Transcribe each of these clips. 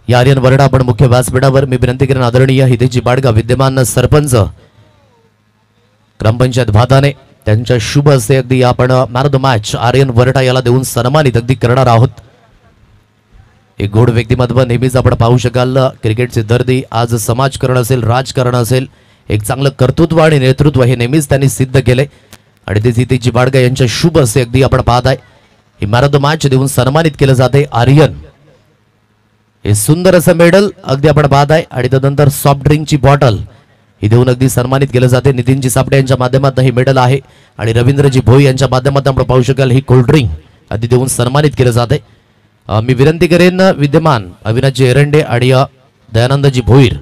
या आर्यन वरडा आपण मुख्य व्यासपीठावर मी विनंती करेन आदरणीय हितेजी बाडगा विद्यमान सरपंच ग्रामपंचायत भाताने त्यांच्या शुभ हस्ते अगदी आपण man of the match Aryan Varda याला देऊन सन्मानित अगदी करणार आहोत। एक गोड व्यक्तिमत्व नेहमीच आपण पाहू शकाल क्रिकेटचे दर्दी आज समाजकारण असेल राजकारण असेल एक चांगलं कर्तृत्व आणि नेतृत्व हे नेहमीच त्यांनी सिद्ध केले आणि ते हितेजी बाडगा यांच्या शुभ हस्ते अगदी आपण पाहत आहे he man of the match देऊन सन्मानित केलं जाते आर्यन हे सुंदर असं मेडल अगदी आपण पाहत आहे आणि त्यानंतर सॉफ्ट ड्रिंकची बॉटल ही देऊन अगदी सन्मानित केलं जाते। नितीनजी सापडे यांच्या माध्यमातून हे मेडल आहे आणि रवींद्रजी भोई यांच्या माध्यमातून आपण पाहू शकाल ही कोल्ड ड्रिंक अगदी देऊन सन्मानित केलं जाते। मी विनंती करेन विद्यमान अविनाशजी एरंडे आणि दयानंदजी भोईर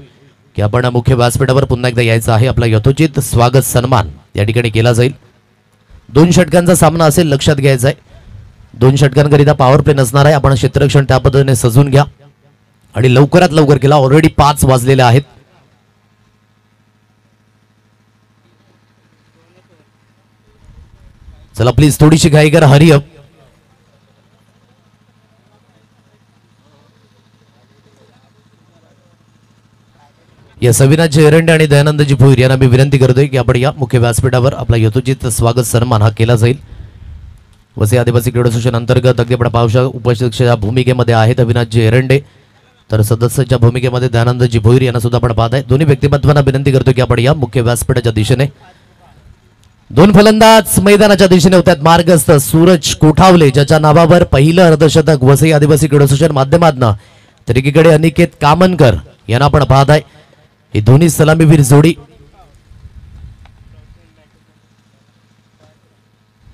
की आपण मुख्य व्यासपीठावर पुन्हा एकदा यायचं आहे। आपला यथोचित स्वागत सन्मान या ठिकाणी केला जाईल। 2 षटकांचा सामना असेल लक्षात घ्यायचा आहे। 2 षटकांकरिता पॉवर प्ले नसणार आहे। आपण क्षेत्ररक्षण त्या पद्धतीने सजून घ्या आणि लवकरात लवकर केला ऑलरेडी 5 वाजलेले आहेत। चला प्लीज थोडीशी घाई करा हरी अप। या अविनाशजी एरंडे आणि दयानंदजी भोईर यांना मी विनंती करतोय की आपण या मुख्य व्यासपीठावर आपला यथोचित स्वागत सन्मान हा केला जाईल। वसई आदिवासी क्रीडा असोसिएशन अंतर्गत अगदी आपण पाहू शकता उपस्थितीच्या भूमिकेमध्ये आहेत अविनाशजी एरंडे तर सदस्याच्या भूमिकेमध्ये दयानंदजी भोईर यांना सुद्धा आपण पाहत आहे। दोन्ही व्यक्तिमत्वांना विनंती करतो की आपण या मुख्य व्यासपीठाच्या दिशेने 2 फलंदाज मैदानाच्या दिशेने होतात मार्गस्थ सूरज कोठावले ज्याच्या नावावर पहिलं अर्धशतक वसई आदिवासी क्रीडा असोसिएशन माध्यमातून तर एकीकडे अनिकेत कामनकर यांना आपण पाहत आहे। ही दोन्ही सलामीवीर जोडी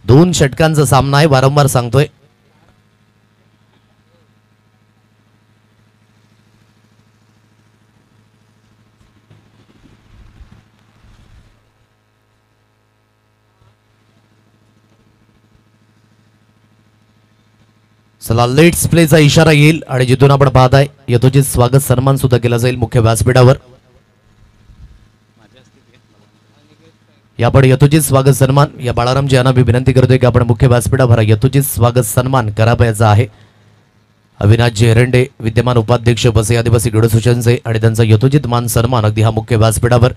2 षटकांचा सामना आहे वारंवार सांगतोय। चला लेट्स प्लेचा इशारा येईल आणि जिथून आपण पाहताय यथोचित स्वागत सन्मान सुद्धा केला जाईल मुख्य व्यासपीठावर। या आपण यथोचित स्वागत सन्मान या बाळारामजी यांना मी विनंती करतोय की आपण मुख्य व्यासपीठावर यथोचित स्वागत सन्मान करावयाचा आहे। अविनाशजी एरंडे विद्यमान उपाध्यक्ष वसई आदिवासी क्रीडा असोसिएशनचे आणि त्यांचा यथोचित मान सन्मान अगदी हा मुख्य व्यासपीठावर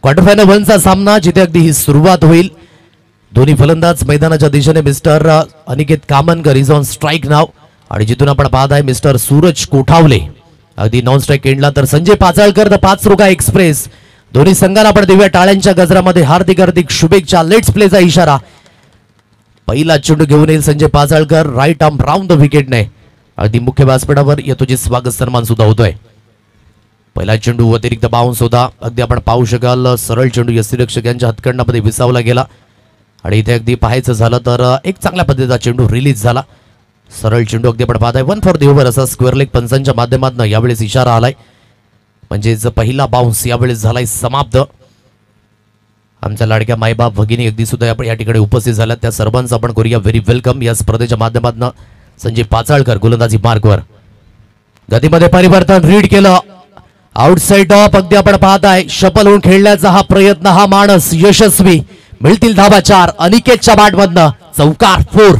क्वार्टर फायनल 1 चा सामना जिथे अगदी ही सुरुवात होईल। दोन्ही फलंदाज मैदानाच्या दिशेने mister Aniket Kamankar is on strike नाव आणि जिथून आपण पाहत आहे मिस्टर सूरज कोठावले अगदी नॉन स्ट्राइक एंडला तर संजय पाचाळकर द 5 रुपया एक्सप्रेस दोन्ही संघांना आपण देऊया टाळ्यांच्या गजरामध्ये हार्दिक हार्दिक शुभेच्छा। लेट्स प्लेचा इशारा पहिला चेंडू घेऊन येईल Sanjay Pachalkar right arm round the विकेटने अगदी मुख्य व्यासपीठावर यथोचित स्वागत सन्मान सुद्धा होतोय। पहिला चेंडू अतिरिक्त बाउन्स होता अगदी आपण पाहू शकाल सरळ चेंडू यष्टीरक्षक यांच्या हातकंडामध्ये विसावला गेला आणि इथे अगदी पाहायचं झालं तर एक चांगल्या पद्धतीचा चेंडू रिलीज झाला। सरळ चेंडू अगदी आपण पाहताय 1 फॉर द ओव्हर असा स्क्वेअर लेग पंचांच्या माध्यमातून यावेळेस इशारा आलाय म्हणजेच पहिला बाउन्स यावेळेस झालाय समाप्त। आमच्या लाडक्या मायबाप भगिनी अगदी सुद्धा या ठिकाणी उपस्थित झाल्या त्या सर्वांचं आपण करूया व्हेरी वेलकम। या स्पर्धेच्या माध्यमातून संजय पाचाळकर गोलंदाजी मार्कवर गतीमध्ये परिवर्तन रीड केलं आउटसाइड ऑफ अगदी आपण पाहताय शपल होऊन खेळण्याचा हा प्रयत्न हा माणस यशस्वी मिळतील धाबा 4 अनिकेतच्या बॅटमधनं चौकार 4।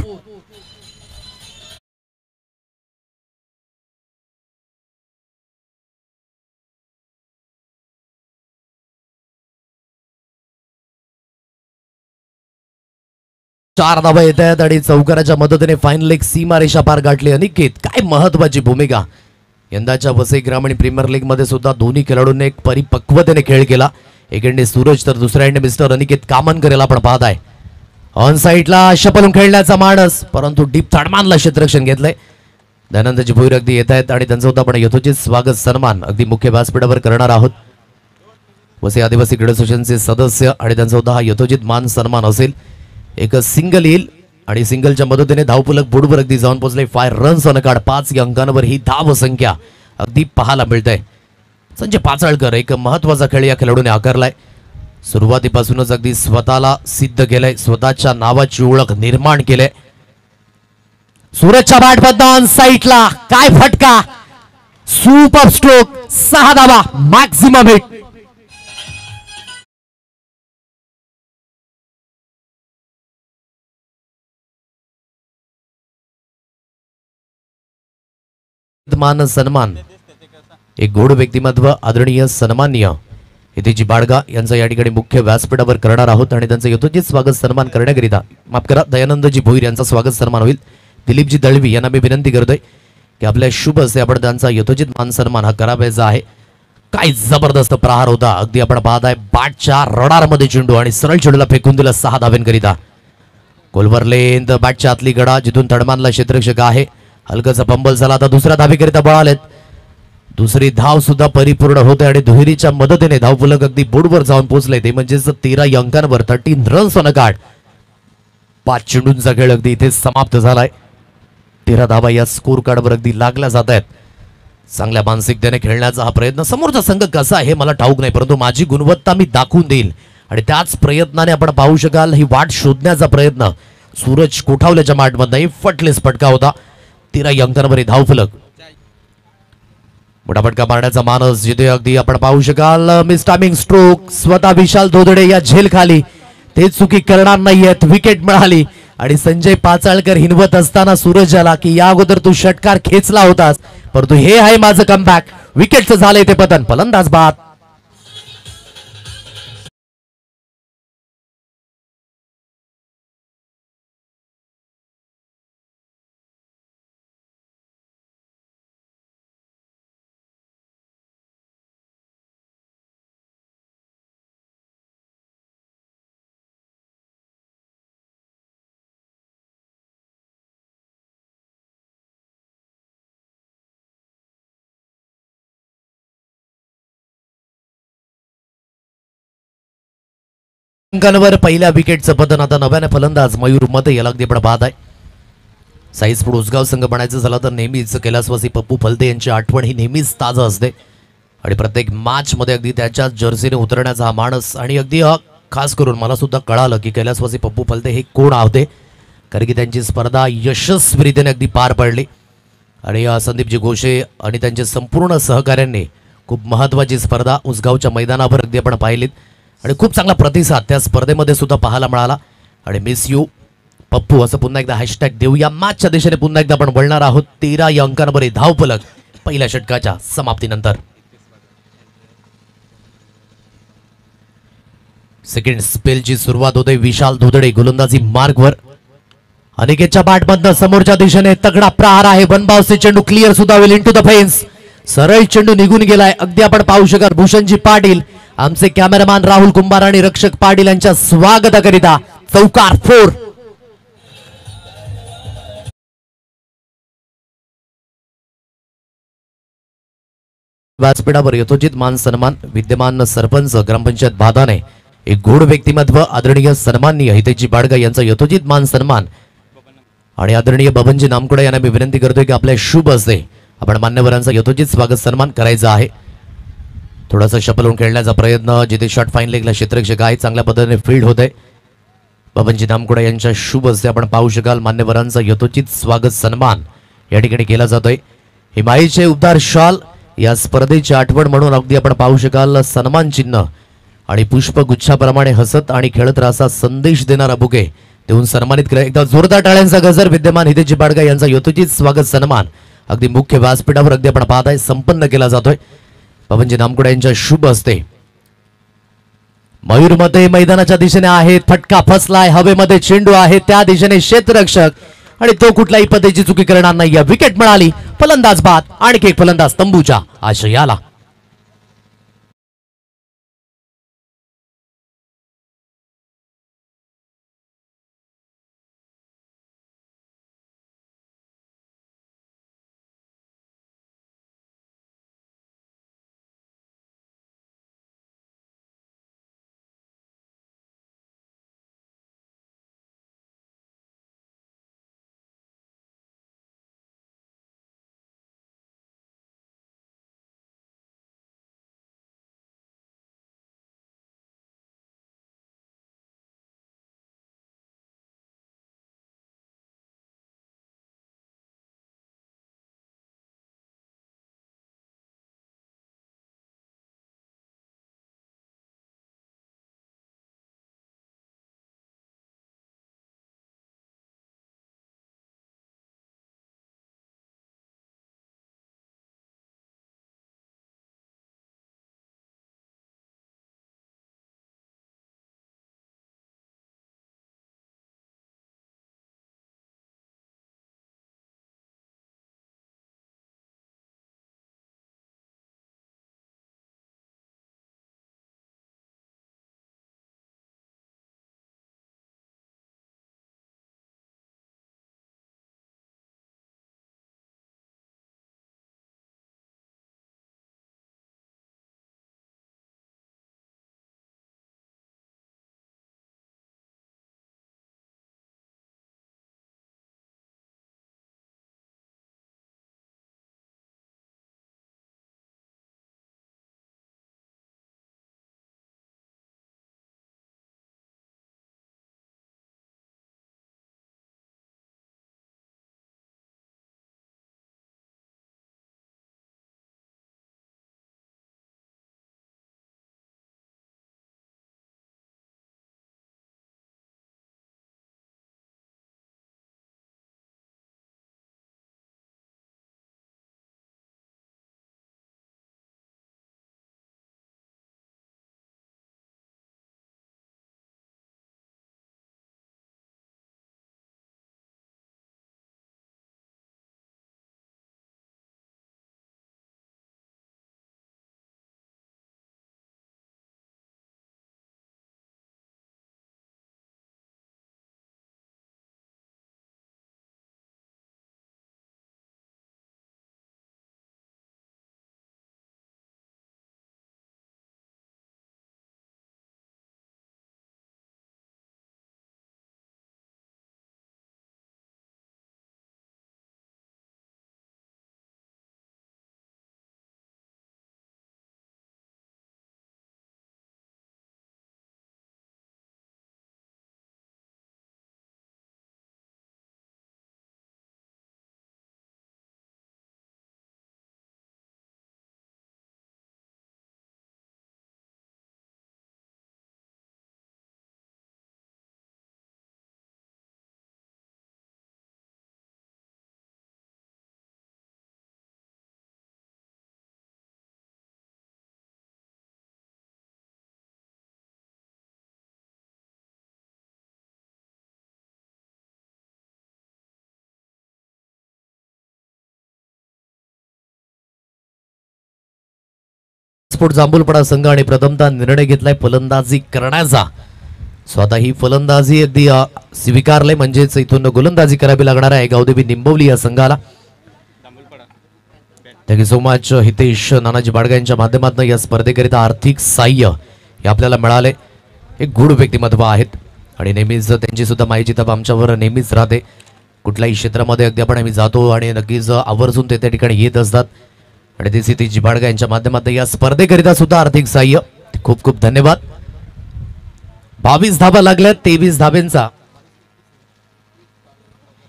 चार धाबा येत आहेत आणि चौकाराच्या मदतीने फायनल एक सीमारेषा पार गाठली। अनिकेत काय महत्वाची भूमिका यंदाच्या वसई ग्रामीण प्रीमियर लीग मध्ये सुद्धा दोन्ही खेळाडूंनी एक परिपक्वतेने खेळ केला। एक एंडे सूरज तर दुसऱ्या एंडे मिस्टर अनिकेत कामनकर याला आपण पाहत आहे ऑन साइडला शपलून खेळण्याचा माणस परंतु डीप थडमानला क्षेत्ररक्षण घेतलंय। दयानंदजी भोईर अगदी येत आहेत आणि त्यांचं सुद्धा आपण यथोचित स्वागत सन्मान अगदी मुख्य व्यासपीठावर करणार आहोत। वसई आदिवासी क्रीडा असोसिएशनचे सदस्य आणि त्यांचा सुद्धा हा यथोचित मान सन्मान असेल। एक सिंगल येईल आणि सिंगलच्या मदतीने धावफलक बोर्डवर अगदी जाऊन पोहोचले 5 रन्स ऑन कार्ड 5 अंकांवर ही धाव संख्या अगदी पाहायला मिळते। संजय पाचाळकर एक महत्वाचा खेळ या खेळाडूने आकारलाय सुरुवातीपासूनच अगदी स्वतःला सिद्ध केलंय स्वतःच्या नावाची ओळख निर्माण केले। सूरजच्या बॅटमधनं ऑन साइडला काय फटका सुपर स्ट्रोक 6 धावा मॅक्सिमम हिट। मान सन्मान एक गोड व्यक्तिमत्व आदरणीय सन्माननीय हितेजी बाळगा यांचा या ठिकाणी मुख्य व्यासपीठावर करणार आहोत आणि त्यांचं यथोचित स्वागत सन्मान करण्याकरिता माफ करा दयानंदजी भोईर यांचा स्वागत सन्मान होईल. दिलीपजी दळवी यांना मी विनंती करतोय की आपल्या शुभ हस्ते आपण त्यांचा यथोचित मान सन्मान हा करावायचा आहे. काय जबरदस्त प्रहार होता. अगदी आपण पाहताय बॅटच्या रडारमध्ये चेंडू आणि सरळ चेंडूला फेकून दिला 6 धाव्यांकरिता. कोलवरलेंद बॅटच्या आतली गडा जिथून तडमानला क्षेत्ररक्षक आहे. हलकसा फंबल झाला. आता दुसऱ्या धावेकरिता बळालेत. दुसरी धाव सुद्धा परिपूर्ण होते आणि दुहेरीच्या मदतीने धावफलक अगदी बोर्डवर जाऊन पोहोचले. ते म्हणजेच 13 अंकांवर 13 रन्स ऑन अ कार्ड. 5 चेंडूंचा खेळ अगदी इथे समाप्त झालाय. 13 धावा या स्कोर कार्डवर अगदी लागल्या जात आहेत. चांगल्या मानसिकतेने खेळण्याचा हा प्रयत्न. समोरचा संघ कसा आहे मला ठाऊक नाही, परंतु माझी गुणवत्ता मी दाखवून देईल आणि त्याच प्रयत्नाने आपण पाहू शकाल ही वाट शोधण्याचा प्रयत्न सूरज कोठावल्याच्या माठमधनं फटलेस फटका होता. 13 अंकांवर धावफलक. मोठा फटका मारण्याचा मानस जिथे अगदी आपण पाहू शकाल मिस टायमिंग स्ट्रोक. स्वतः विशाल धोदडे या झेल खाली ते चुकी करणार नाहीयेत. विकेट मिळाली आणि संजय पाचाळकर हिनवत असताना सूरज आला की या अगोदर तू षटकार खेचला होतास, परंतु हे आहे माझं कमबॅक. विकेटचं झालंय ते पतन. फलंदाज बाद. अंकांवर पहिल्या विकेटचं पतन. आता नव्याने फलंदाज मयूर मते याला अगदी आपण पाहत आहे. साईस्फोर्ट उसगाव संघ बनायचं झालं तर नेहमीच कैलासवासी पप्पू फलते यांची आठवण ही नेहमीच ताजं असते आणि प्रत्येक मॅच मध्ये अगदी त्याच्या जर्सीने उतरण्याचा हा माणस. आणि अगदी खास करून मला सुद्धा कळालं की कैलासवासी पप्पू फलते हे कोण होते, कारण की त्यांची स्पर्धा यशस्वीरीतीने अगदी पार पडली आणि संदीपजी घोषे आणि त्यांच्या संपूर्ण सहकाऱ्यांनी खूप महत्त्वाची स्पर्धा उसगावच्या मैदानावर अगदी आपण पाहिलीत आणि खूप चांगला प्रतिसाद त्या स्पर्धेमध्ये सुद्धा पाहायला मिळाला. आणि मिस यू पप्पू असं पुन्हा एकदा हॅशटॅग देऊया. मॅचच्या दिशेने पुन्हा एकदा आपण वळणार आहोत. 13 अंकांवर धावफलक पहिल्या षटकाच्या समाप्तीनंतर. सेकंड स्पेलची सुरुवात होते. विशाल धोदडे गोलंदाजी मार्गवर. अनिकेतच्या बॅटमधनं समोरच्या दिशेने तगडा प्रहार आहे. बनबावसे चेंडू क्लिअर सुद्धा होईल इनटू द फेन्स. सरळ चेंडू निघून गेलाय. अगदी आपण पाहू शकाल भूषणजी पाटील आमचे कॅमेरामॅन राहुल कुंभार आणि रक्षक पाटील यांच्या स्वागताकरिता चौकार 4. व्यासपीठावर यथोचित मान सन्मान विद्यमान सरपंच ग्रामपंचायत भादाने एक गोड व्यक्तिमत्व आदरणीय सन्माननीय हितेजी बाळगा यांचा यथोचित मान सन्मान आणि आदरणीय बबनजी नामकुडे यांना मी विनंती करतोय की आपल्या शुभ हस्ते आपण मान्यवरांचा यथोचित स्वागत सन्मान करायचा आहे. थोडासा शपलून खेळण्याचा प्रयत्न जिथे शॉट फाईन लेगला क्षेत्ररक्षक आहे. चांगल्या पद्धतीने फील्ड होते. बबनजी नामकुडे यांच्या शुभ हस्ते आपण पाहू शकाल मान्यवरांचा यथोचित स्वागत सन्मान या ठिकाणी केला जातोय. हिमाईचे उबदार शॉल या स्पर्धेची आठवण म्हणून अगदी आपण पाहू शकाल सन्मान चिन्ह आणि पुष्पगुच्छाप्रमाणे हसत आणि खेळत राहा संदेश देणारा बुके देऊन सन्मानित केला. एकदा जोरदार टाळ्यांचा गजर. विद्यमान हितेजी बाळगा यांचा यथोचित स्वागत सन्मान अगदी मुख्य व्यासपीठावर अगदी आपण पाहताय संपन्न केला जातोय बबनजी नामकुडे यांच्या शुभ हस्ते. मयूर मध्ये मैदानाच्या दिशेने आहे. फटका फसलाय. हवेमध्ये चेंडू आहे त्या दिशेने क्षेत्ररक्षक आणि तो कुठल्याही पद्धतीची चुकी करणार नाही. विकेट मिळाली. फलंदाज बाद. आणखी एक फलंदाज तंबूच्या आशयाला. स्पोर्ट जांभूलपडा संघ आणि प्रथमतः निर्णय घेतलाय फलंदाजी करण्याचा. स्वतः ही फलंदाजी अगदी स्वीकारले म्हणजेच इथून गोलंदाजी करावी लागणार आहे गावदेवी निंबवली या संघाला. Thank you so much Hitesh Nanaji Badga यांच्या माध्यमातून या स्पर्धेकरिता आर्थिक साह्य हे आपल्याला मिळाले. एक गुढ व्यक्तिमत्व आहेत आणि नेहमीच त्यांची सुद्धा माहिती तब आमच्यावर नेहमीच राहते. कुठल्याही क्षेत्रामध्ये अगदी आपण आम्ही जातो आणि नक्कीच आवर्जून ते त्या ठिकाणी येत असतात आणि ते सिद्धीजी बाडगा यांच्या माध्यमातून या स्पर्धेकरिता सुद्धा आर्थिक साह्य. खूप खूप धन्यवाद. 22 धाबा लागल्यात 23 धाब्यांचा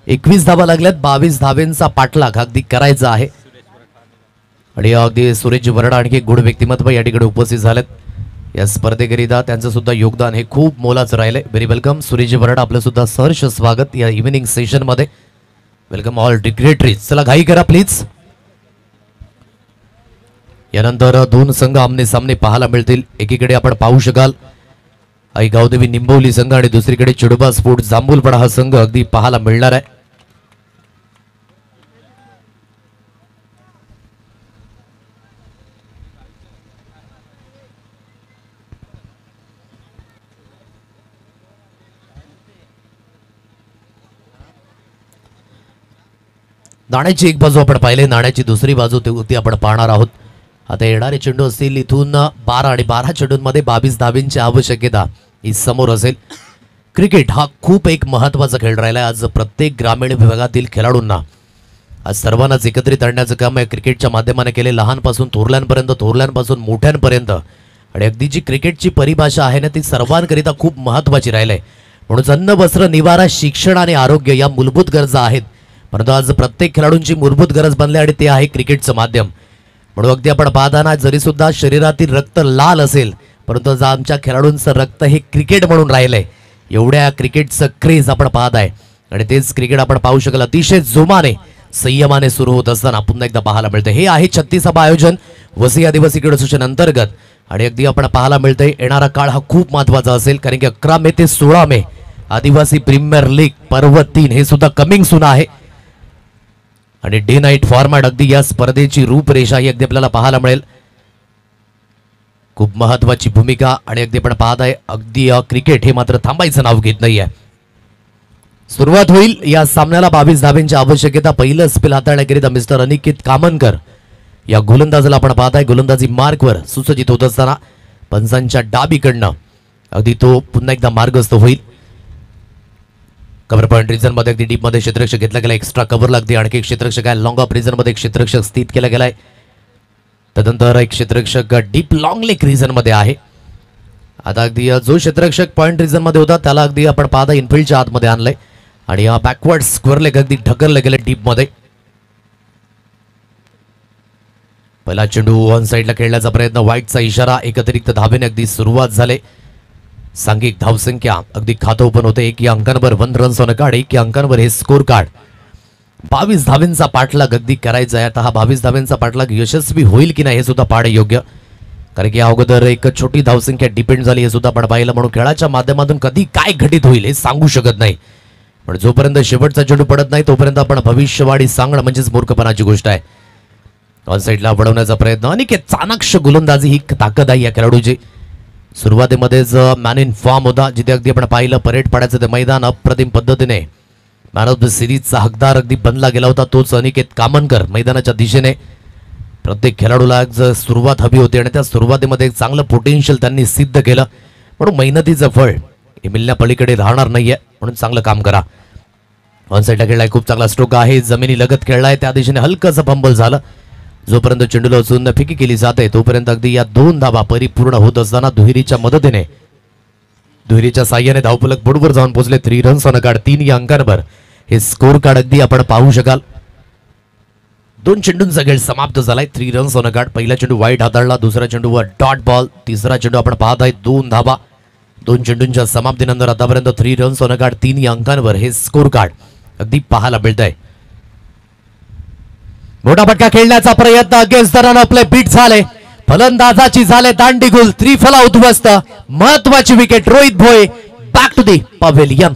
21 धाबा लागल्यात 22 धाब्यांचा पाठलाग अगदी करायचा आहे आणि अगदी सुरेश वरडा आणखी गुढ व्यक्तिमत्व या ठिकाणी उपस्थित झालेत या स्पर्धेकरिता. त्यांचं सुद्धा योगदान हे खूप मोलाचं राहिले. व्हेरी वेलकम सुरेश वरडा, आपलं सुद्धा सहर्ष स्वागत या इव्हिनिंग सेशन मध्ये. Welcome all dignitaries. चला घाई करा प्लीज. यानंतर दोन संघ आमने सामने पाहायला मिळतील. एकीकडे आपण पाहू शकाल आई गावदेवी निंबवली संघ आणि दुसरीकडे चिडोबा स्पोर्ट जांभूलपडा हा संघ अगदी पाहायला मिळणार आहे. नाण्याची एक बाजू आपण पाहिले, नाण्याची दुसरी बाजू ती आपण पाहणार आहोत. आता येणारे चेंडू असतील इथून 12 आणि 12 चेंडूंमध्ये 22 धाबींची आवश्यकता ही समोर असेल. क्रिकेट हा खूप एक महत्त्वाचा खेळ राहिला आहे आज प्रत्येक ग्रामीण विभागातील खेळाडूंना. आज सर्वांनाच एकत्रित आणण्याचं काम आहे क्रिकेटच्या माध्यमाने केले. लहानपासून थोरल्यांपर्यंत, थोरल्यांपासून मोठ्यांपर्यंत. आणि अगदी जी क्रिकेटची परिभाषा आहे ना ती सर्वांकरिता खूप महत्त्वाची राहिली आहे. म्हणून अन्न, वस्त्र, निवारा, शिक्षण आणि आरोग्य या मूलभूत गरजा आहेत. परंतु आज प्रत्येक खेळाडूंची मूलभूत गरज बनली आणि ते आहे क्रिकेटचं माध्यम. म्हणून अगदी आपण पाहताना जरी सुद्धा शरीरातील रक्त लाल असेल परंतु आज आमच्या खेळाडूंचं रक्त हे क्रिकेट म्हणून राहिलंय. एवढ्या क्रिकेटचं क्रेज आपण पाहत आहे आणि तेच क्रिकेट आपण पाहू शकाल अतिशय जोमाने संयमाने सुरू होत असताना पुन्हा एकदा पाहायला मिळतं. हे आहे 36वा आयोजन वसई आदिवासी क्रीडा असोसिएशन अंतर्गत आणि अगदी आपण पाहायला मिळतंय येणारा काळ हा खूप महत्त्वाचा असेल कारण की 11 मे ते 16 मे आदिवासी प्रीमियर लीग पर्व 3 हे सुद्धा कमिंग सून आहे आणि डे नाईट फॉर्मॅट अगदी या स्पर्धेची रूपरेषा ही अगदी आपल्याला पाहायला मिळेल. खूप महत्त्वाची भूमिका आणि अगदी आपण पाहत आहे अगदी क्रिकेट हे मात्र थांबायचं नाव घेत नाहीये. सुरुवात होईल या सामन्याला 22 धाब्यांची आवश्यकता. पहिलं स्पेल हाताळण्याकरिता मिस्टर अनिकेत कामनकर या गोलंदाजाला आपण पाहत आहे गोलंदाजी मार्कवर सुसज्जित होत असताना पंचांच्या डाबीकडनं अगदी तो पुन्हा एकदा मार्गस्थ होईल. कव्हर पॉइंट रिजन मध्ये अगदी डीप मध्ये क्षेत्ररक्षक घेतला गेला. एक्स्ट्रा कव्हर लागते आणखी एक क्षेत्ररक्षक आहे. लॉंग ऑफ रिजन मध्ये एक क्षेत्ररक्षक स्थित केला गेलाय. तदनंतर एक क्षेत्ररक्षक डीप लॉंग लेग रिजन मध्ये आहे. आता अगदी जो क्षेत्ररक्षक पॉइंट रिजन मध्ये होता त्याला अगदी आपण पाहता इनफिल्डच्या आतमध्ये आणलंय आणि बॅकवर्ड स्क्वेअर लेग अगदी ढकलले गेले डीप मध्ये. पहिला चेंडू वन साइडला खेळण्याचा प्रयत्न, व्हाईटचा इशारा. एकत्रित धावेने अगदी सुरुवात झाले. सांघिक धावसंख्या अगदी खातं ओपन होते. 1 या अंकांवर 1 रन्स ऑन कार्ड. 1 या अंकांवर हे स्कोर कार्ड. 22 धावेंचा पाठलाग अगदी करायचा आहे. आता हा 22 धावेंचा पाठलाग यशस्वी होईल की नाही हे सुद्धा पाहणे योग्य कारण की अगोदर एक छोटी धावसंख्या डिपेंड झाली हे सुद्धा आपण पाहिलं. म्हणून खेळाच्या माध्यमातून कधी काय घटित होईल हे सांगू शकत नाही. पण जोपर्यंत शेवटचा चेंडू पडत नाही तोपर्यंत आपण भविष्यवाणी सांगणं म्हणजेच मूर्खपणाची गोष्ट आहे. ऑन साइडला वळवण्याचा प्रयत्न आणि चाणक्य गोलंदाजी ही ताकद आहे या खेळाडूची. सुरुवातीमध्येच मॅन इन फॉर्म होता जिथे अगदी आपण पाहिलं परेड पाड्याचं ते मैदान अप्रतिम पद्धतीने मॅन ऑफ द सिरीजचा हकदार अगदी बनला गेला होता तोच अनिकेत कामनकर. मैदानाच्या दिशेने प्रत्येक खेळाडूला सुरुवात हवी होती आणि त्या सुरुवातीमध्ये एक चांगलं पोटेन्शियल त्यांनी सिद्ध केलं. म्हणून मेहनतीचं फळ हे मिळण्या पलीकडे राहणार नाहीये म्हणून चांगलं काम करा. ऑन साइडला खेळलाय, खूप चांगला स्ट्रोक आहे. जमिनी लगत खेळलाय, त्या दिशेने हलकंसं फंबल झालं. जोपर्यंत चेंडूला उचलून फिकी केली जाते तोपर्यंत अगदी या 2 धावा परिपूर्ण होत असताना दुहेरीच्या मदतीने दुहेरीच्या साह्याने धावफलक बोर्डवर जाऊन पोहोचले. 3 रन्स ऑन कार्ड. 3 या अंकांवर हे स्कोर कार्ड अगदी आपण पाहू शकाल. 2 चेंडूंचा खेळ समाप्त झालाय. 3 रन्स ऑन कार्ड. पहिला चेंडू वाईट हाताळला, दुसरा चेंडूवर डॉट बॉल, तिसरा चेंडू आपण पाहत आहे 2 धावा. 2 चेंडूंच्या समाप्तीनंतर आतापर्यंत 3 रन्स ऑन कार्ड. 3 या अंकांवर हे स्कोर कार्ड अगदी पाहायला मिळत आहे. मोठा फटका खेळण्याचा प्रयत्न अगेन्स्ट द रन आपले बीट झाले. फलंदाजाची झाले दांडीगुल. त्रिफला उद्ध्वस्त. महत्वाची wicket. Rohit Bhoye back to the pavilion.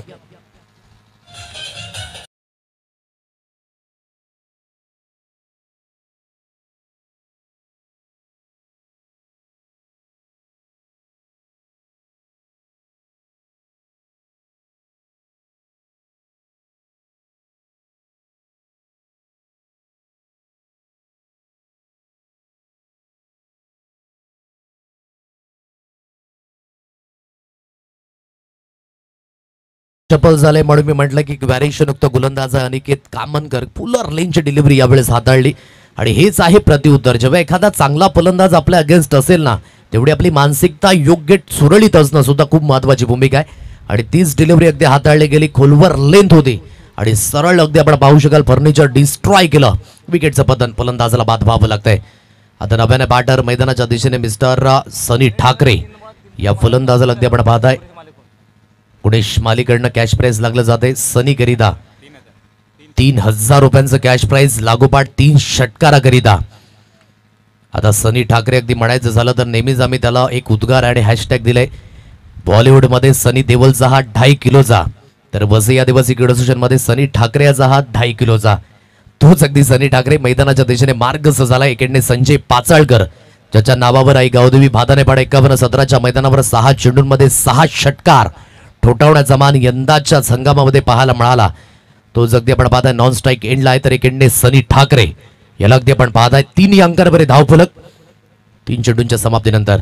चपल झाले म्हणून मी म्हटलं की व्हॅरिएशन युक्त गोलंदाज अनिकेत कामनकर पुलर लेनची डिलिव्हरी यावेळेस हाताळली आणि हेच आहे प्रत्युत्तर. जेव्हा एखादा चांगला फलंदाज आपल्या अगेन्स्ट असेल ना तेवढी आपली मानसिकता योग्य सुरळीत असणं सुद्धा खूप महत्वाची भूमिका आहे आणि तीच डिलिव्हरी अगदी हाताळली गेली. खोलवर लेंथ होती आणि सरळ अगदी आपण पाहू शकाल फर्निचर डिस्ट्रॉय केलं. विकेटचं पतन, फलंदाजाला बाद व्हावं लागतंय. आता नव्याने बॅटर मैदानाच्या दिशेने मिस्टर सनी ठाकरे या फलंदाजाला अगदी आपण पाहताय गुणेश मालीकडनं कॅश प्राइज लागलं जाते सनी करिता 3000 रुपयांचं कॅश प्राइज लागोपाठ 3 षटकाराकरिता. आता सनी ठाकरे अगदी म्हणायचं झालं तर नेहमीच आम्ही त्याला एक उद्गार आणि हॅशटॅग दिलाय. बॉलिवूडमध्ये सनी देओलचा हा 2.5 किलोचा, तर वसई आदिवासी क्रीडा असोसिएशनमध्ये सनी ठाकरे याचा हा 2.5 किलोचा. तोच अगदी सनी ठाकरे मैदानाच्या दिशेने मार्गस्थ झाला. एकेडने संजय पाचाळकर ज्याच्या नावावर आई गावदेवी भादानेपाडा 51-17च्या मैदानावर 6 चेंडूंमध्ये 6 षटकार ठोठावण्याचा मान यंदाच्या संघामध्ये पाहायला मिळाला. तो अगदी आपण पाहताय नॉन स्ट्राईक एंडला आहे. तर एकेडने सनी ठाकरे याला अगदी आपण पाहताय 3 अंकांवर धावफलक 3 चेंडूंच्या समाप्तीनंतर.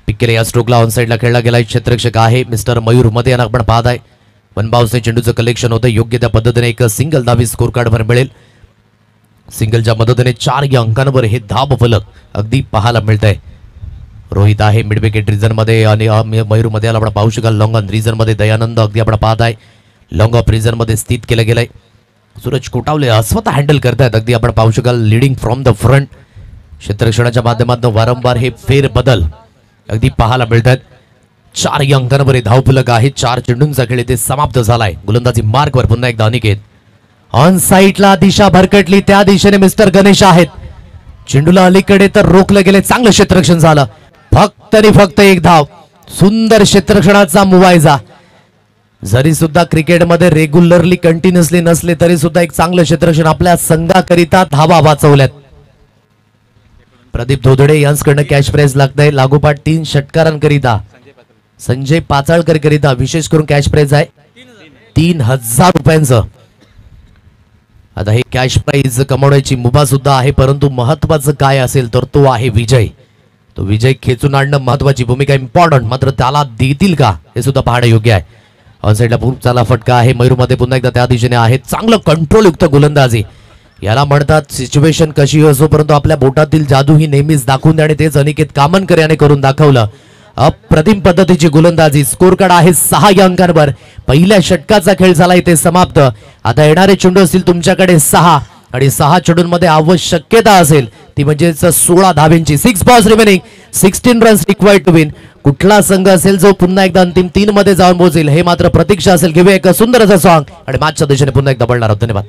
पिकेले या स्ट्रोकला ऑन साईडला खेळला गेलाय. क्षेत्ररक्षक आहे मिस्टर मयूर मध्ये यांना आपण पाहताय. वनबाउन्सने चेंडूचं कलेक्शन होतं. योग्य त्या पद्धतीने एक सिंगल धावी स्कोर कार्डवर मिळेल. सिंगलच्या मदतीने 4 अंकांवर हे धाव फलक अगदी पाहायला मिळत आहे. रोहित आहे मिड विकेट रिझन मध्ये आणि मयूर मध्ये आपण पाहू शकाल लॉंग ऑन रिझन मध्ये दयानंद अगदी आपण पाहताय लॉंग ऑफ रिझन मध्ये स्थित केलं गेलंय. सूरज कोटावले स्वतः हँडल करतायत अगदी आपण पाहू शकाल लिडिंग फ्रॉम द फ्रंट. क्षेत्ररक्षणाच्या माध्यमातून वारंवार हे फेर बदल अगदी पाहायला मिळतात. 4 अंकांवर हे धावफलक आहे. 4 चेंडूंचा खेळ इथे समाप्त झालाय. गोलंदाजी मार्कवर पुन्हा एकदा अनिकेत ऑन साईडला दिशा भरकटली त्या दिशेने मिस्टर गणेश आहेत. चेंडूला अलीकडे तर रोखलं गेले. चांगलं क्षेत्ररक्षण झालं. फक्त आणि फक्त एक धाव. सुंदर क्षेत्ररक्षणाचा मुवायजा. जरी सुद्धा क्रिकेटमध्ये रेग्युलरली कंटिन्युअसली नसले तरी सुद्धा एक चांगलं क्षेत्ररक्षण आपल्या संघाकरिता धावा वाचवल्यात. प्रदीप धोदडे यांच्याकडनं कॅश प्राइज लागतंय लागोपाठ 3 षटकारांकरिता. संजय पाचाळकर करिता विशेष करून कॅश प्राइज आहे 3000 रुपयांचं. आता हे कॅश प्राइज कमवण्याची मुभा सुद्धा आहे परंतु महत्वाचं काय असेल तर तो आहे विजय. तो विजय खेचून आणणं महत्वाची भूमिका इम्पॉर्टंट. मात्र त्याला देतील का हे सुद्धा पाहणं योग्य आहे. ऑन साईडला खूप चांगला फटका आहे. मयूरमध्ये पुन्हा एकदा त्या दिशेने आहे. चांगलं कंट्रोल युक्त गोलंदाजी याला म्हणतात. सिच्युएशन कशी असो परंतु आपल्या बोटातील जादू ही नेहमीच दाखवून द्या आणि तेच अनिकेत कामनकर याने करून दाखवलं. अप्रतिम पद्धतीची गोलंदाजी. स्कोर कार्ड आहे 6 अंकांवर. पहिल्या षटकाचा खेळ झाला इथे समाप्त. आता येणारे चेंडू असतील तुमच्याकडे 6 आणि 6 चेंडूंमध्ये आवश्यकता असेल ती म्हणजे 16 धाब्यांची. 6 balls remaining 16 runs required to win. कुठला संघ असेल जो पुन्हा एकदा अंतिम 3 मध्ये जाऊन पोहोचेल हे मात्र प्रतीक्षा असेल. घेऊया एक सुंदर असं सॉंग आणि मॅचच्या दिशेने पुन्हा एकदा पडणार आहोत. धन्यवाद.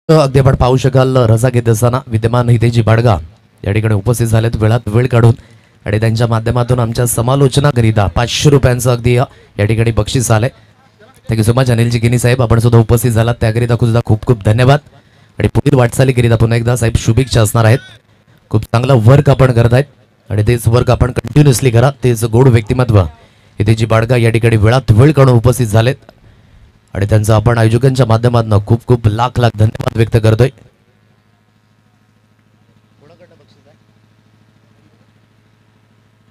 अगदी आपण पाहू शकाल रजा घेत असताना विद्यमान हितेजी बाडगा या ठिकाणी उपस्थित झालेत वेळात वेळ काढून आणि त्यांच्या माध्यमातून आमच्या समालोचनाकरिता 500 रुपयांचं अगदी या ठिकाणी बक्षीस आलंय. Thank you so much Anilji guinea साहेब. आपण सुद्धा उपस्थित झालात त्याकरिता सुद्धा खूप खूप धन्यवाद. आणि पुढील वाटचालीकरिता पुन्हा एकदा साहेब शुभेच्छा असणार आहेत. खूप चांगलं वर्क आपण करत आहेत आणि तेच वर्क आपण कंटिन्युअसली करा. तेच गोड व्यक्तिमत्व हितेजी बाडगा या ठिकाणी वेळात वेळ काढून उपस्थित झालेत आणि त्यांचं आपण आयोजकांच्या माध्यमातून खूप खूप लाख लाख धन्यवाद व्यक्त करतोय.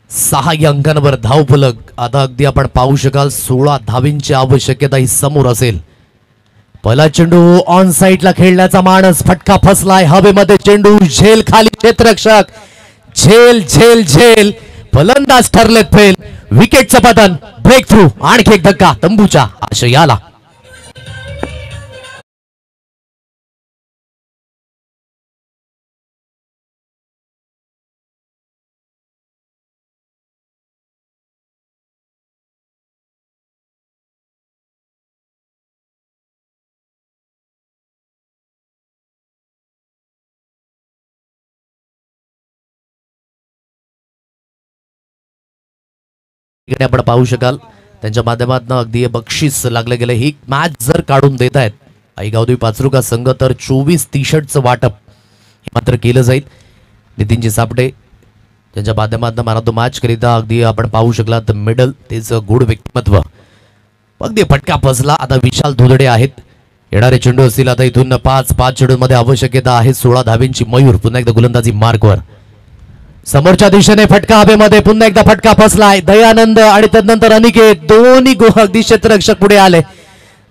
6 अंकांवर धावफलक. आता अगदी आपण पाहू शकाल 16 धावींची आवश्यकता ही समोर असेल. पहिला चेंडू ऑन साईडला खेळण्याचा मानस. फटका फसलाय हवेमध्ये. चेंडू झेल खाली. क्षेत्ररक्षक झेल झेल झेल. फलंदाज ठरलेत फेल. विकेटचं पतन. Breakthrough. आणखी एक धक्का तंबूच्या आशयाला. आपण पाहू शकाल त्यांच्या माध्यमातून अगदी बक्षीस लागलं गेलं. ही मॅच जर काढून देत आहेत आई गावदेवी पाचरुका संघ तर 24 टी-शर्टचं वाटप मात्र केलं जाईल. नितीनजी सापडे त्यांच्या माध्यमातून मॅन ऑफ द मॅच करिता अगदी आपण पाहू शकलात मेडल तेच गोड व्यक्तिमत्व. अगदी फटका फसला. आता विशाल धोदडे आहेत येणारे चेंडू असतील आता इथून 5 चेंडूंमध्ये आवश्यकता आहे 16 धावेंची. मयूर पुन्हा एकदा गोलंदाजी मार्कवर, समोरच्या दिशेने फटका हवेमध्ये, पुन्हा एकदा फटका फसलाय. दयानंद आणि त्यानंतर अनिकेत दोन्ही अगदी क्षेत्ररक्षक पुढे आले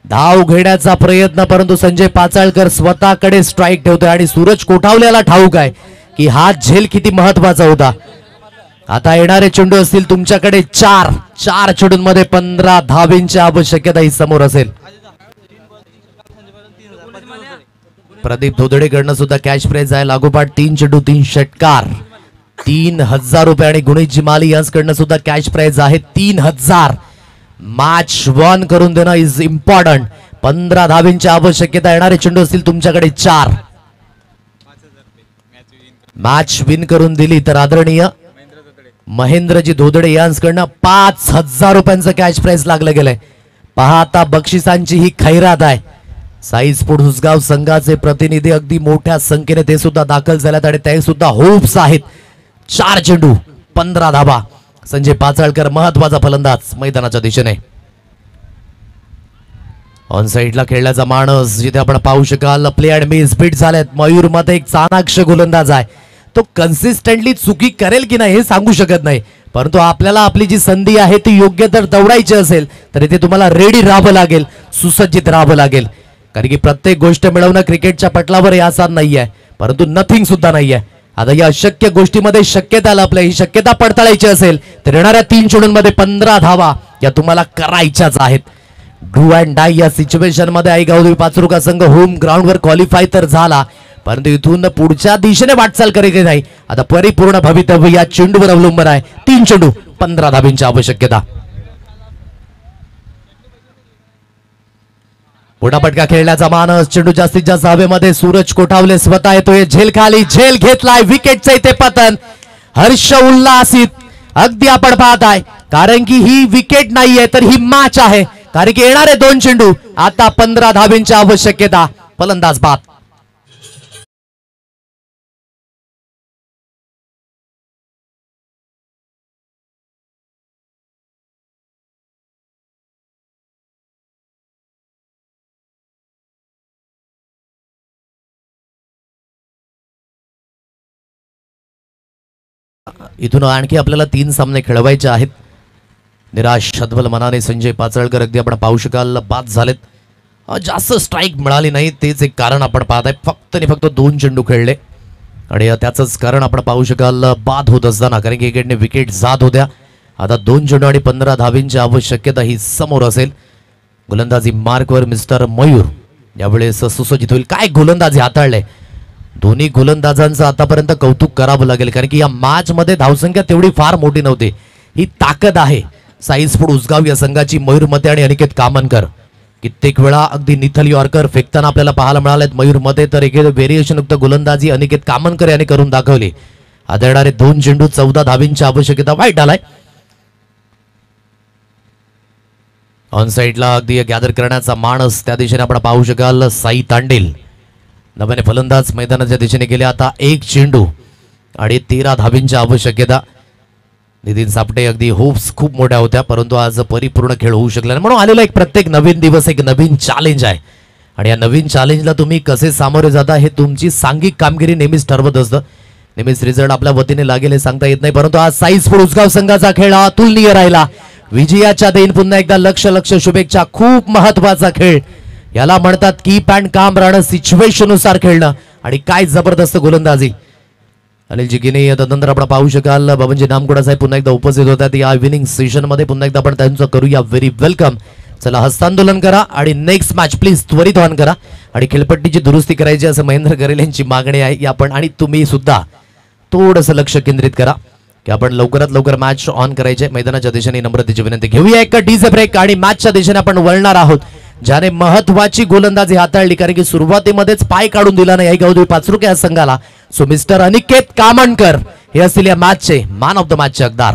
धाव घेण्याचा प्रयत्न, परंतु संजय पाचाळकर स्वतःकडे स्ट्राईक ठेवतोय आणि सूरज कोठावलेला ठाऊक आहे की हा झेल किती महत्वाचा होता. आता येणारे चेंडू असतील तुमच्याकडे 4 चेंडूंमध्ये 15 धावेंची आवश्यकता ही समोर असेल. प्रदीप धोदडेकडनं सुद्धा कॅच प्राइज आहे लागोपाठ. 3 चेंडू 3 षटकार 3000 रुपये आणि गुणेश जिमाली यांच्याकडनं सुद्धा कॅच प्राइज आहे 3000. मॅच वन करून देणं इज इम्पॉर्टंट. 15 धावेंची आवश्यकता. येणारे चेंडू असतील तुमच्याकडे 4. मॅच विन करून दिली तर आदरणीय महेंद्रजी धोदडे यांच्याकडनं 5000 रुपयांचं कॅच प्राइज लागलं गेलंय. पहा आता बक्षिसांची ही खैरात आहे. साई स्पोर्ट्स उसगाव संघाचे प्रतिनिधी अगदी मोठ्या संख्येने ते सुद्धा दाखल झाल्यात आणि ते सुद्धा होप्स आहेत. 4 चेंडू 15 धावा. संजय पाचाळकर महत्वाचा फलंदाज मैदानाच्या दिशेने. ऑन साइडला खेळण्याचा माणस जिथे आपण पाहू शकाल प्ले अँड मिस बीट झालेत. मयूर मध्ये एक चाणाक्ष गोलंदाज आहे. तो कन्सिस्टंटली चुकी करेल की नाही हे सांगू शकत नाही, परंतु आपल्याला आपली जी संधी आहे ती योग्य जर दवडायची असेल तर इथे तुम्हाला रेडी राहावं लागेल, सुसज्जित राहावं लागेल. कारण की प्रत्येक गोष्ट मिळवणं क्रिकेटच्या पटलावर हे आसान नाहीये, परंतु नथिंग सुद्धा नाहीये. आता या अशक्य गोष्टीमध्ये शक्यता लपल्या. ही शक्यता पडताळायची असेल तर येणाऱ्या 3 चेंडूंमध्ये 15 धावा या तुम्हाला करायच्याच आहेत. डू अँड डाय या सिच्युएशन मध्ये आईगावदेवी पाचरुका संघ होम ग्राउंडवर क्वालिफाय तर झाला, परंतु इथून पुढच्या दिशेने वाटचाल करायची नाही. आता परिपूर्ण भवितव्य या चेंडूवर अवलंबून आहे. 3 चेंडू 15 धावेंची आवश्यकता. पुढा पटका खेळण्याचा मानस. चेंडू जास्तीत जास्त हवेमध्ये. सूरज कोठावले स्वतः येतोय. झेल खाली, झेल घेतलाय. विकेटचं इथे पतन. हर्ष उल्हासित अगदी आपण पाहताय, कारण की ही विकेट नाहीये तर ही मॅच आहे. कारण की येणारे 2 चेंडू आता 15 धावेंची आवश्यकता. फलंदाज बाद. इथून आणखी आपल्याला 3 सामने खेळवायचे आहेत. निराश हतबल मनाने संजय पाचाळकर अगदी आपण पाहू शकाल बाद झालेत. जास्त स्ट्राईक मिळाली नाही, तेच एक कारण आपण पाहताय. फक्त आणि फक्त 2 चेंडू खेळले आणि त्याचंच कारण आपण पाहू शकाल बाद होत असताना, कारण की एकेडने विकेट जात होत्या. आता 2 चेंडू आणि 15 धावेंची आवश्यकता ही समोर असेल. गोलंदाजी मार्कवर मिस्टर मयूर यावेळेस सुसज्जित होईल. काय गोलंदाजी हाताळले. दोन्ही गोलंदाजांचं आतापर्यंत कौतुक करावं लागेल, कारण की या मॅच मध्ये धावसंख्या तेवढी फार मोठी नव्हती. ही ताकद आहे साई स्पोर्ट्स उसगाव या संघाची. मयूर मते आणि अनिकेत कामनकर कित्येक वेळा अगदी निथल यॉर्कर फेकताना आपल्याला पाहायला मिळालेत. मयूर मध्ये तर एक व्हेरिएशन युक्त गोलंदाजी अनिकेत कामनकर यांनी करून दाखवली. आता येणारे 2 चेंडू 14 धावेंची आवश्यकता. वाईट आलाय. ऑन साइडला अगदी गॅदर करण्याचा माणस त्या दिशेने आपण पाहू शकाल साई तांडेल. नव्याने फलंदाज मैदानाच्या दिशेने गेले. आता 1 चेंडू आणि 13 धावेंची आवश्यकता. नितीन सापटे अगदी होप्स खूप मोठ्या होत्या, परंतु आज परिपूर्ण खेळ होऊ शकला नाही. म्हणून आलेला एक प्रत्येक नवीन दिवस एक नवीन चॅलेंज आहे आणि या नवीन चॅलेंजला तुम्ही कसे सामोरे जाता हे तुमची सांघिक कामगिरी नेहमीच ठरवत असतं. नेहमीच रिझल्ट आपल्या वतीने लागेल हे सांगता येत नाही, परंतु आज साई स्पोर्ट्स उसगाव संघाचा खेळ हा अतुलनीय राहिला. विजयाच्या देईन पुन्हा एकदा लक्ष शुभेच्छा. खूप महत्वाचा खेळ याला म्हणतात कीप अँड काम राहणं, सिच्युएशन नुसार खेळणं आणि काय जबरदस्त गोलंदाजी. अनिल जिगिने त्यानंतर आपण पाहू शकाल बबनजी नामकुडा साहेब पुन्हा एकदा उपस्थित होतात या विनिंग सेशन मध्ये. पुन्हा एकदा आपण त्यांचं करूया व्हेरी वेलकम. चला हस्तांदोलन करा आणि नेक्स्ट मॅच प्लीज त्वरित ऑन करा आणि खेळपट्टीची दुरुस्ती करायची असं महेंद्र गरेल यांची मागणी आहे. आपण आणि तुम्ही सुद्धा थोडंसं लक्ष केंद्रित करा की आपण लवकरात लवकर मॅच ऑन करायचे. मैदानाच्या दिशेने नम्रतेची विनंती. घेऊया एक डीजे ब्रेक आणि मॅचच्या दिशेने आपण वळणार आहोत, ज्याने महत्वाची गोलंदाजी हाताळली, कारण की सुरुवातीमध्येच पाय काढून दिला नाही गावदेवी पाचरुके या संघाला. सो मिस्टर अनिकेत कामणकर हे असतील या मॅचचे मॅन ऑफ द मॅचचे हकदार.